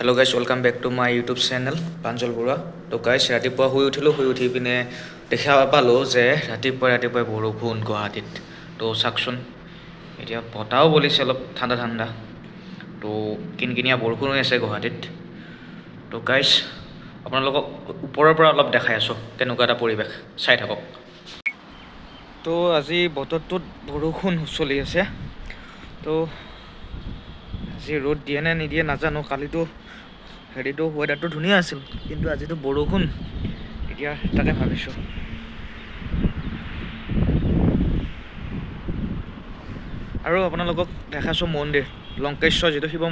Hello' guys welcome back to my YouTube channel Pranjal Baruah. তো guys ৰাতিপুৱা শুই উঠিলোঁ, শুই উঠি পিনে দেখা পালোঁ যে ৰাতিপুৱাই বৰষুণ গুৱাহাটীত। তো চাওকচোন, এতিয়া বতাহও বলিছে অলপ ঠাণ্ডা ঠাণ্ডা, তো কিনকিনীয়া বৰষুণ হৈ আছে গুৱাহাটীত। তো গাইজ আপোনালোকক ওপৰৰ পৰা অলপ দেখাই আছোঁ কেনেকুৱা এটা পৰিৱেশ, চাই থাকক। তো আজি বতৰটোত বৰষুণ চলি আছে। তো আজি ৰ'দ দিয়ে নে নিদিয়ে নাজানো। কালিতো ৱেডাৰটো ধুনীয়া আছিল, কিন্তু আজিতো বৰষুণ। এতিয়া তাকে ভাবিছোঁ। আৰু আপোনালোকক দেখাইছোঁ মন্দিৰ, লংকেশ্বৰ যিটো শিৱ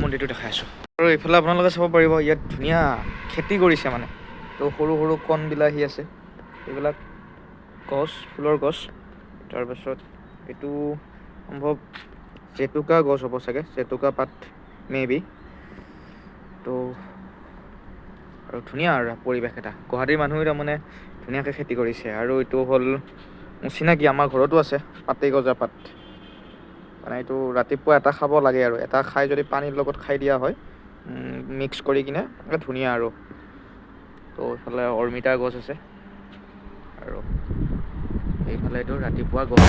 মন্দিৰটো দেখাইছোঁ। আৰু এইফালে আপোনালোকে চাব পাৰিব, ইয়াত ধুনীয়া খেতি কৰিছে মানে। তো সৰু সৰু কণ বিলাহী আছে, এইবিলাক গছ, ফুলৰ গছ। তাৰপাছত এইটো সম্ভৱ জেতুকা গছ হ'ব চাগে, জেতুকা পাত মে' বি। তো আৰু ধুনীয়া আৰু পৰিৱেশ এটা, গুৱাহাটীৰ মানুহে তাৰমানে ধুনীয়াকৈ খেতি কৰিছে। আৰু এইটো হ'ল চিনাকি, আমাৰ ঘৰতো আছে পাতেই গজা পাত। মানে এইটো ৰাতিপুৱা এটা খাব লাগে, আৰু এটা খাই যদি পানীৰ লগত খাই দিয়া হয় মিক্স কৰি কিনে, ধুনীয়া আৰু। তো এইফালে অমিতাৰ গছ আছে, আৰু এইফালে এইটো ৰাতিপুৱা গছ।